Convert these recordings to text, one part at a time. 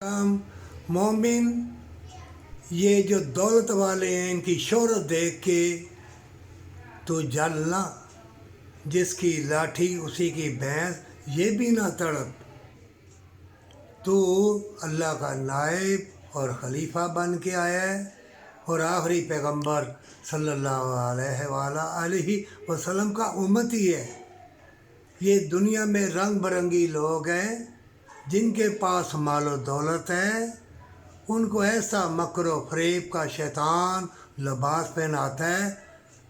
मोमिन ये जो दौलत वाले हैं इनकी शोहरत देख के तो जलना, जिसकी लाठी उसी की भैंस, ये भी ना तड़प। तो अल्लाह का नायब और ख़लीफ़ा बन के आया है और आखिरी पैगंबर सल्लल्लाहु अलैहि वसल्लम का उम्मती है। ये दुनिया में रंग बिरंगी लोग हैं जिनके पास मालो दौलत है, उनको ऐसा मकरो फरेब का शैतान लिबास पहनाता है,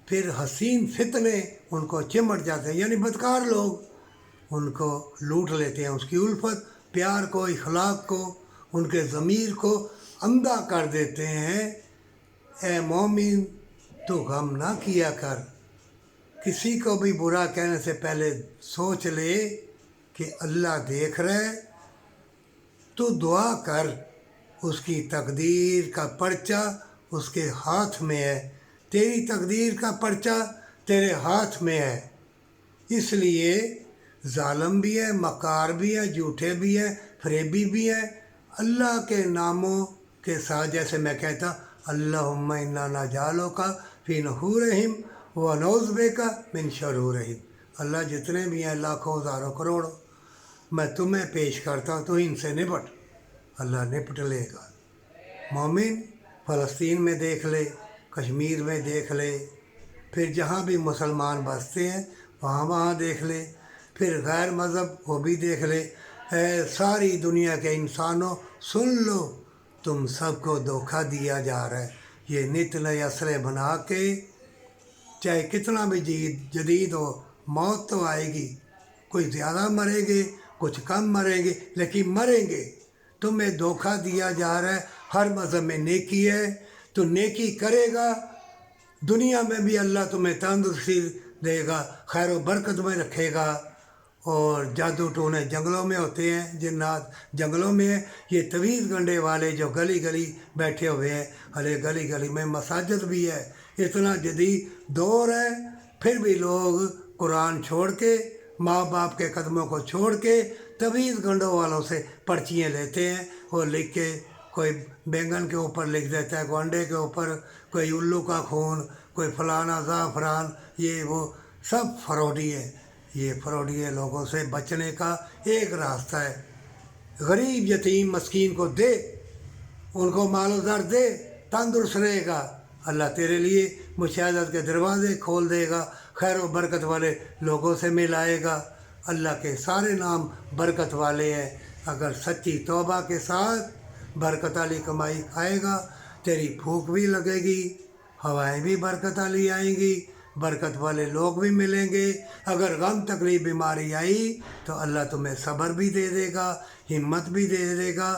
फिर हसीन फितने उनको चिमट जाते हैं, यानी बदकार लोग उनको लूट लेते हैं। उसकी उल्फत, प्यार को, इखलाक को, उनके ज़मीर को अंधा कर देते हैं। ए मोमिन तू गम ना किया कर, किसी को भी बुरा कहने से पहले सोच ले कि अल्लाह देख रहा है। तू दुआ कर, उसकी तकदीर का पर्चा उसके हाथ में है, तेरी तकदीर का पर्चा तेरे हाथ में है। इसलिए जालिम भी है, मकार भी है, झूठे भी है, फरेबी भी है। अल्लाह के नामों के साथ जैसे मैं कहता अल्लाहुम्मा इन्ना नजालो का फ़ी नहूरिहिम व नऊज़ु बिका मिन शरूरिहिम। अल्लाह जितने भी हैं, लाखों हज़ारों करोड़ों, मैं तुम्हें पेश करता हूँ, तो इनसे निपट। अल्लाह निपट लेगा। मोमिन फ़लस्तीन में देख ले, कश्मीर में देख ले, फिर जहाँ भी मुसलमान बसते हैं वहाँ देख ले, फिर गैर मज़हब वो भी देख ले। सारी दुनिया के इंसानों सुन लो, तुम सबको धोखा दिया जा रहा है। ये नित नए असले बना के, चाहे कितना भी जदीद हो, मौत तो आएगी। कुछ ज़्यादा मरेंगे, कुछ कम मरेंगे, लेकिन मरेंगे। तुम्हें धोखा दिया जा रहा है। हर मज़हब में नेकी है, तो नेकी करेगा, दुनिया में भी अल्लाह तुम्हें तंदुरुस्ती देगा, खैर व बरकत में रखेगा। और जादू टोने जंगलों में होते हैं, जिन्नात जंगलों में है। ये तवीज़ गंडे वाले जो गली गली बैठे हुए हैं, अरे गली गली में मसाजिद भी है। इतना जदीद दौर है, फिर भी लोग कुरान छोड़ के, माँ बाप के कदमों को छोड़ के तवीज़ गंडों वालों से पर्चियाँ लेते हैं और लिख के, कोई बैंगन के ऊपर लिख देता है, कोई अंडे के ऊपर, कोई उल्लू का खून, कोई फलाना ज़ाफ़रान, ये वो सब फ्रॉडी है। ये फ्रॉडी है। लोगों से बचने का एक रास्ता है, गरीब यतीम मस्कीन को दे, उनको मालो ज़र दे, तंदुरुस्त रहेगा। अल्लाह तेरे लिए मुशाहदत के दरवाज़े खोल देगा, खैर व बरकत वाले लोगों से मिलाएगा। अल्लाह के सारे नाम बरकत वाले हैं। अगर सच्ची तौबा के साथ बरकत वाली कमाई खाएगा, तेरी भूख भी लगेगी, हवाएं भी बरकत वाली आएंगी, बरकत वाले लोग भी मिलेंगे। अगर गम तकलीफ बीमारी आई तो अल्लाह तुम्हें सब्र भी दे देगा, हिम्मत भी दे देगा।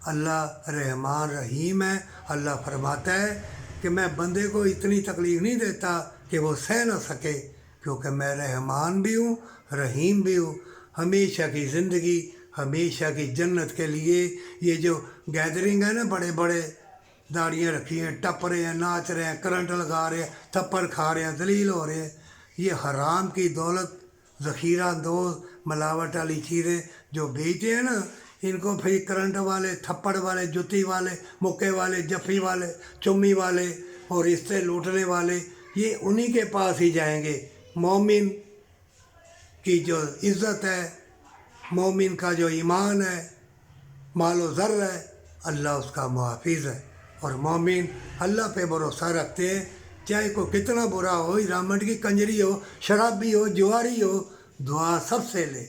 अल्लाह रहमान रहीम है। अल्लाह फरमाता है कि मैं बंदे को इतनी तकलीफ़ नहीं देता कि वो सह न सके, क्योंकि मैं रहमान भी हूँ, रहीम भी हूँ। हमेशा की ज़िंदगी, हमेशा की जन्नत के लिए ये जो गैदरिंग है ना, बड़े बड़े दाढ़ियाँ रखी हैं, टप रहे हैं, नाच रहे हैं, करंट लगा रहे हैं, थप्पड़ खा रहे हैं, दलील हो रहे हैं, ये हराम की दौलत, ज़ख़ीरा दोस्त, मिलावट वाली चीज़ें जो बेचते हैं ना, इनको फिर करंट वाले, थप्पड़ वाले, जुती वाले, मुक्के वाले, जफ़ी वाले, चुम्मी वाले और रिश्ते लूटने वाले, ये उन्हीं के पास ही जाएंगे। मोमिन की जो इज़्ज़त है, मोमिन का जो ईमान है, मालो ज़र है, अल्लाह उसका मुहाफ़िज़ है। और मोमिन अल्लाह पे भरोसा रखते हैं, चाहे कोई कितना बुरा हो, रामट की कंजरी हो, शराबी हो, जुआरी हो, दुआ सबसे ले।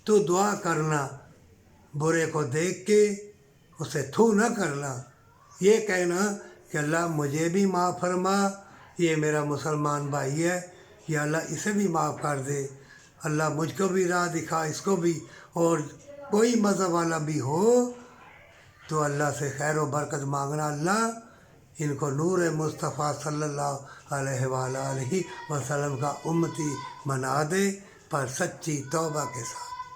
तो दुआ करना, बुरे को देख के उसे थू ना करना, ये कहना कि अल्लाह मुझे भी माफ़ फरमा, ये मेरा मुसलमान भाई है, या अल्लाह इसे भी माफ़ कर दे, अल्लाह मुझको भी राह दिखा, इसको भी। और कोई मज़हब वाला भी हो तो अल्लाह से खैर व बरकत मांगना, अल्लाह इनको नूर मुस्तफ़ा सल्लल्लाहु अलैहि वसल्लम का उम्मती बना दे, पर सच्ची तौबा के साथ।